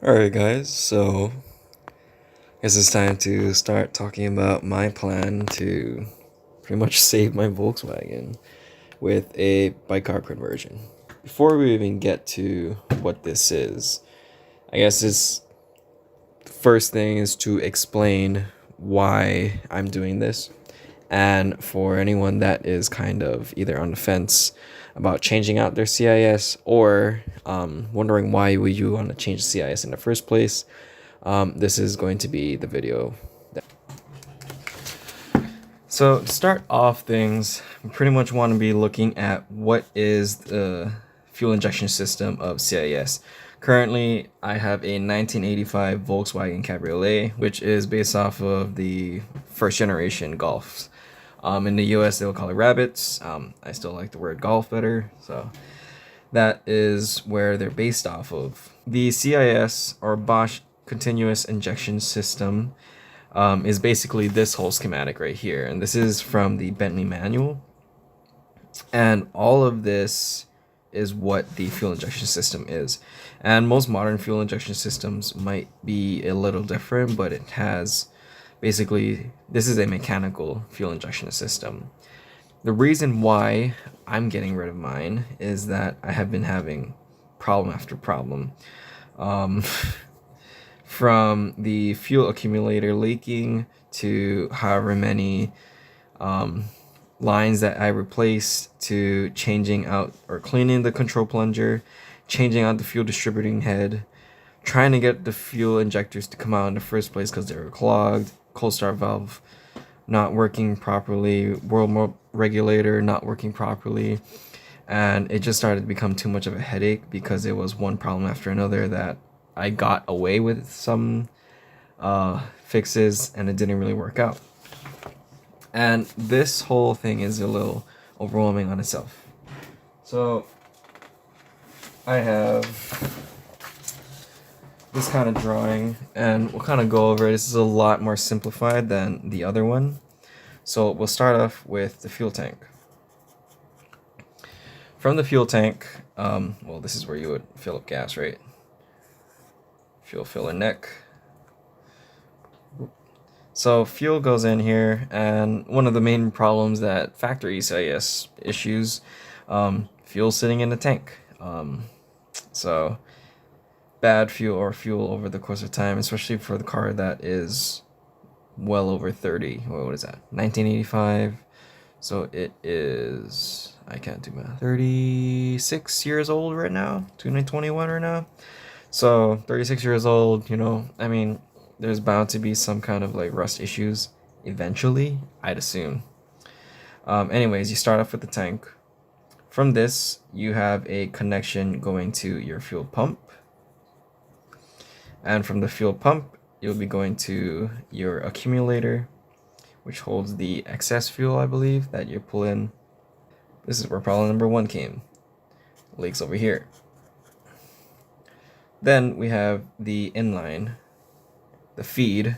Alright guys, so I guess it's time to start talking about my plan to pretty much save my Volkswagen with a bicarb conversion. Before we even get to what this is, I guess this first thing is to explain why I'm doing this. And for anyone that is kind of either on the fence about changing out their CIS or wondering why would you want to change the CIS in the first place, this is going to be the video. So to start off things, we pretty much want to be looking at what is the fuel injection system of CIS. Currently, I have a 1985 Volkswagen Cabriolet, which is based off of the first generation Golfs. In the US, they'll call it Rabbits. I still like the word Golf better, so that is where they're based off of. The CIS, or Bosch Continuous Injection System, is basically this whole schematic right here, and this is from the Bentley manual. And all of this is what the fuel injection system is. And most modern fuel injection systems might be a little different, but it has basically, this is a mechanical fuel injection system. The reason why I'm getting rid of mine is that I have been having problem after problem. From the fuel accumulator leaking to however many lines that I replaced, to changing out or cleaning the control plunger, changing out the fuel distributing head, trying to get the fuel injectors to come out in the first place because they were clogged, cold start valve not working properly, world regulator not working properly, and it just started to become too much of a headache because it was one problem after another that I got away with some fixes and it didn't really work out. And this whole thing is a little overwhelming on itself. So I have this kind of drawing and we'll kind of go over it. This is a lot more simplified than the other one. So we'll start off with the fuel tank. From the fuel tank, well, this is where you would fill up gas, right? Fuel filler neck. So fuel goes in here, and one of the main problems that factory CIS issues, fuel sitting in the tank. So bad fuel or fuel over the course of time, especially for the car that is well over 30. What is that? 1985. So it is, I can't do math, 36 years old right now, 2021 right now. So 36 years old, I mean, there's bound to be some kind of like rust issues eventually, I'd assume. Anyways, you start off with the tank. From this, you have a connection going to your fuel pump. And from the fuel pump, you'll be going to your accumulator, which holds the excess fuel, I believe, that you pull in. This is where problem number 1 came. Leaks over here. Then we have the inline, the feed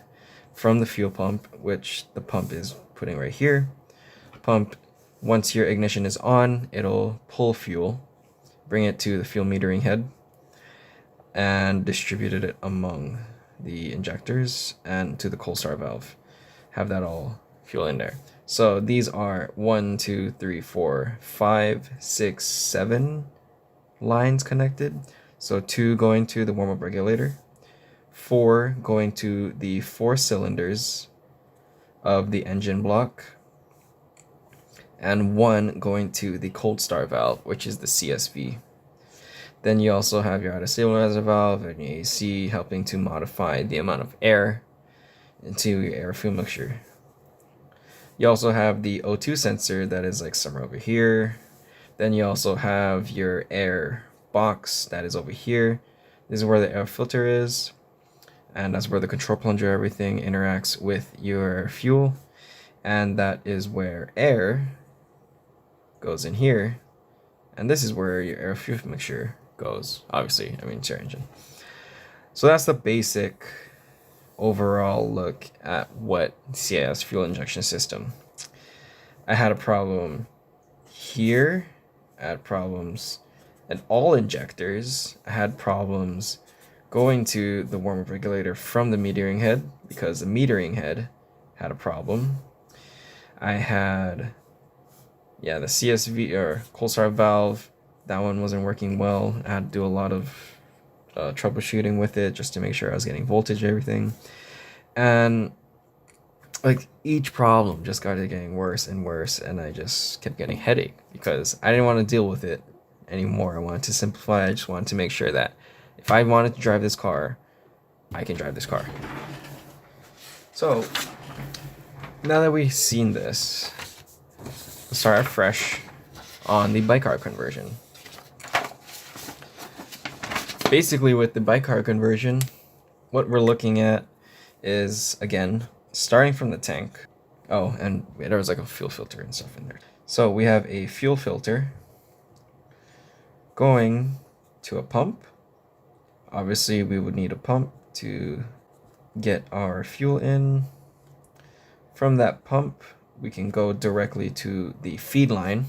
from the fuel pump, which the pump is putting right here. Pump, once your ignition is on, it'll pull fuel, bring it to the fuel metering head, and distribute it among the injectors and to the cold start valve. Have that all fuel in there. So these are 1, 2, 3, 4, 5, 6, 7 lines connected. So 2 going to the warm-up regulator, 4 going to the 4 cylinders of the engine block, and 1 going to the cold start valve, which is the CSV. Then you also have your auto-stabilizer valve and your AC helping to modify the amount of air into your air-fuel mixture. You also have the O2 sensor that is like somewhere over here. Then you also have your air box that is over here. This is where the air filter is, and that's where the control plunger, everything interacts with your fuel, and that is where air goes in here, and this is where your air fuel mixture goes. Obviously, I mean, it's your engine. So that's the basic overall look at what CIS fuel injection system. I had a problem here, I had problems and all injectors. I had problems going to the warm-up regulator from the metering head because the metering head had a problem. I had, the CSV or cold start valve, that one wasn't working well. I had to do a lot of troubleshooting with it just to make sure I was getting voltage and everything. And like each problem just started getting worse and worse, and I just kept getting headache because I didn't want to deal with it anymore. I wanted to simplify. I just wanted to make sure that if I wanted to drive this car, I can drive this car. So now that we've seen this, let's start afresh on the bicarb conversion. Basically with the bicarb conversion, what we're looking at is, again, starting from the tank. Oh, and there was like a fuel filter and stuff in there. So we have a fuel filter going to a pump. Obviously we would need a pump to get our fuel in. From that pump, we can go directly to the feed line.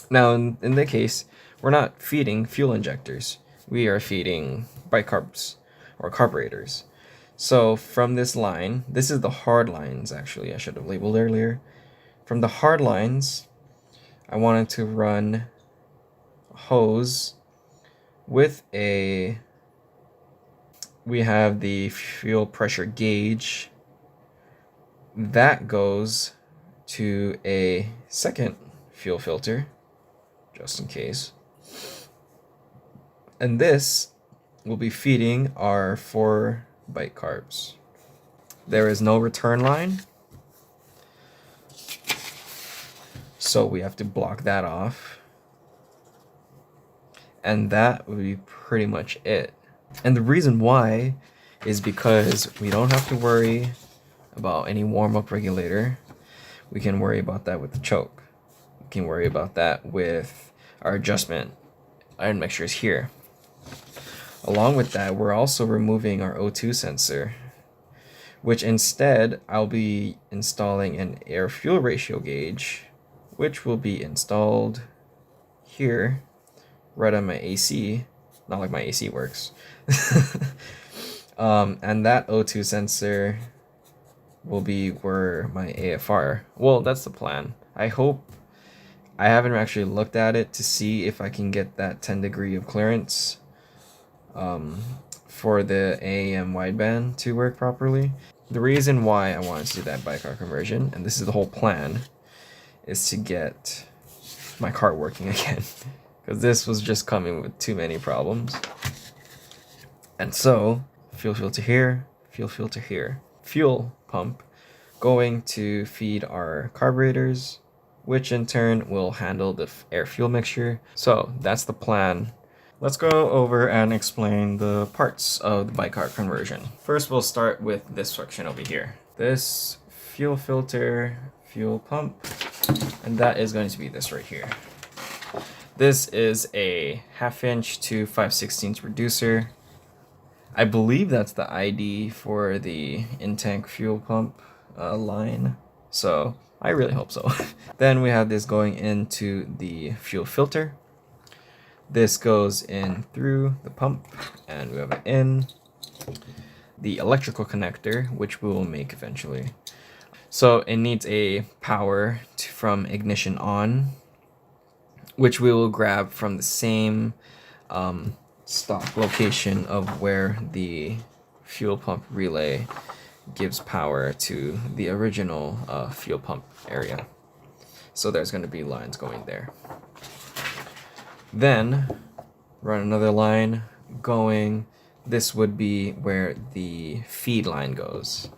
Now in the case, we're not feeding fuel injectors. We are feeding bicarbs or carburetors. So from this line, this is the hard lines actually, I should have labeled earlier. From the hard lines, I wanted to run a hose with we have the fuel pressure gauge. That goes to a second fuel filter, just in case. And this will be feeding our 4 bicarbs. There is no return line, so we have to block that off. And that would be pretty much it. And the reason why is because we don't have to worry about any warm-up regulator. We can worry about that with the choke. We can worry about that with our adjustment iron mixtures here. Along with that, we're also removing our O2 sensor, which instead I'll be installing an air-fuel ratio gauge, which will be installed here, right on my AC. Not like my AC works. And that O2 sensor will be where my AFR. Well, that's the plan. I hope. I haven't actually looked at it to see if I can get that 10 degree of clearance for the AAM wideband to work properly. The reason why I wanted to do that bicarb conversion, and this is the whole plan, is to get my car working again. Because this was just coming with too many problems. And so, fuel filter here, fuel filter here. Fuel pump going to feed our carburetors, which in turn will handle the air-fuel mixture. So that's the plan. Let's go over and explain the parts of the bicarb conversion. First, we'll start with this section over here. This fuel filter, fuel pump, and that is going to be this right here. This is a 1/2 inch to 5/16 reducer. I believe that's the ID for the in-tank fuel pump line. So I really hope so. Then we have this going into the fuel filter. This goes in through the pump, and we have it in the electrical connector, which we will make eventually. So it needs a power from ignition on, which we will grab from the same stock location of where the fuel pump relay gives power to the original fuel pump area. So there's going to be lines going there. Then run another line going. This would be where the feed line goes.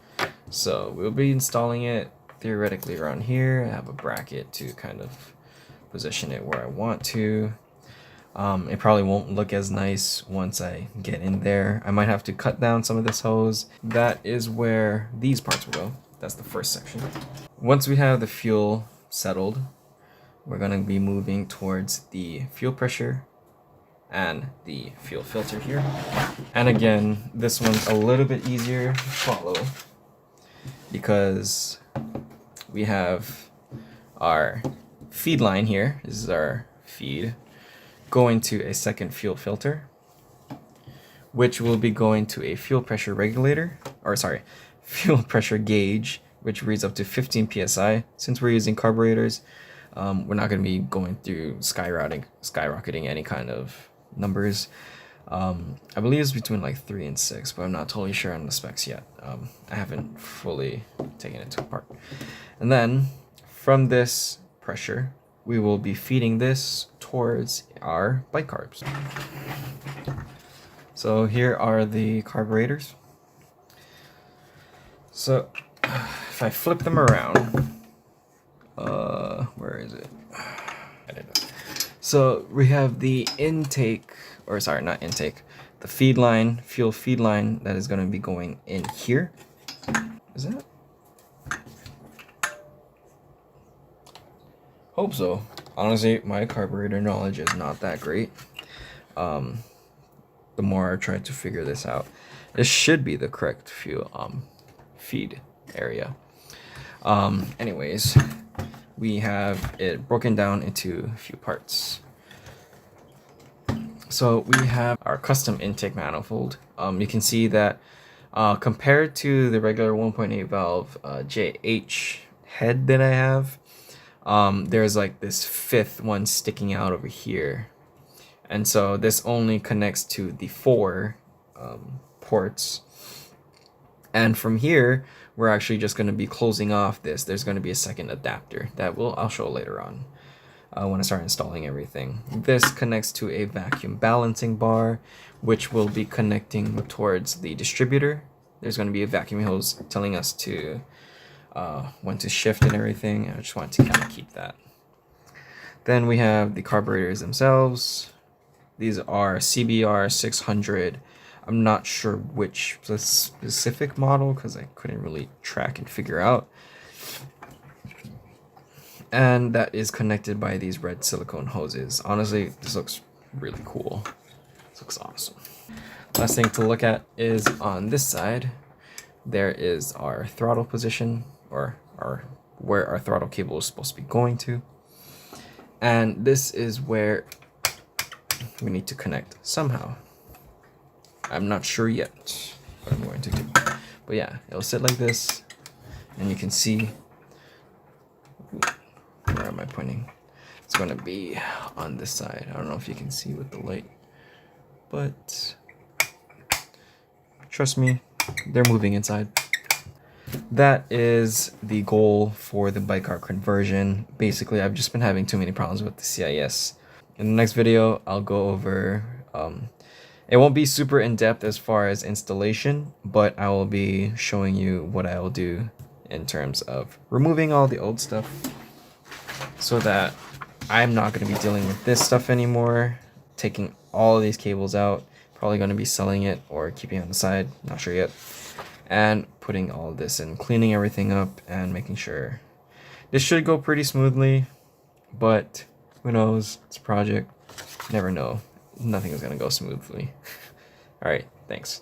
So we'll be installing it theoretically around here. I have a bracket to kind of position it where I want to. It probably won't look as nice once I get in there. I might have to cut down some of this hose. That is where these parts will go. That's the first section. Once we have the fuel settled, we're going to be moving towards the fuel pressure and the fuel filter here. And again, this one's a little bit easier to follow because we have our feed line here. This is our feed going to a second fuel filter, which will be going to a fuel pressure regulator, or sorry, fuel pressure gauge, which reads up to 15 psi. Since we're using carburetors, we're not going to be going through skyrocketing any kind of numbers. I believe it's between like 3 and 6, but I'm not totally sure on the specs yet. I haven't fully taken it apart. And then from this pressure, we will be feeding this towards our bike carbs. So here are the carburetors. So if I flip them around, where is it? I don't know. So we have the intake, or sorry, not intake, the feed line, fuel feed line that is going to be going in here. Is that? Hope so. Honestly, my carburetor knowledge is not that great. The more I try to figure this out, this should be the correct fuel feed area. Anyways, we have it broken down into a few parts. So we have our custom intake manifold. You can see that compared to the regular 1.8 valve JH head that I have, there's like this fifth one sticking out over here. And so this only connects to the 4 ports. And from here, we're actually just going to be closing off this. There's going to be a second adapter that I'll show later on when I start installing everything. This connects to a vacuum balancing bar, which will be connecting towards the distributor. There's going to be a vacuum hose telling us to when to shift and everything. I just want to kind of keep that. Then we have the carburetors themselves. These are CBR 600. I'm not sure which specific model because I couldn't really track and figure out. And that is connected by these red silicone hoses. Honestly, this looks really cool. This looks awesome. Last thing to look at is on this side. There is our throttle position, or where our throttle cable is supposed to be going to. And this is where we need to connect somehow. I'm not sure yet what I'm going to do. But yeah, it'll sit like this, and you can see, where am I pointing? It's going to be on this side. I don't know if you can see with the light, but trust me, they're moving inside. That is the goal for the bike car conversion. Basically, I've just been having too many problems with the CIS. In the next video, I'll go over, it won't be super in-depth as far as installation, but I will be showing you what I will do in terms of removing all the old stuff so that I'm not going to be dealing with this stuff anymore, taking all of these cables out, probably going to be selling it or keeping it on the side, not sure yet, and putting all of this in, cleaning everything up and making sure. This should go pretty smoothly, but who knows? It's a project. Never know. Nothing is going to go smoothly. All right. Thanks.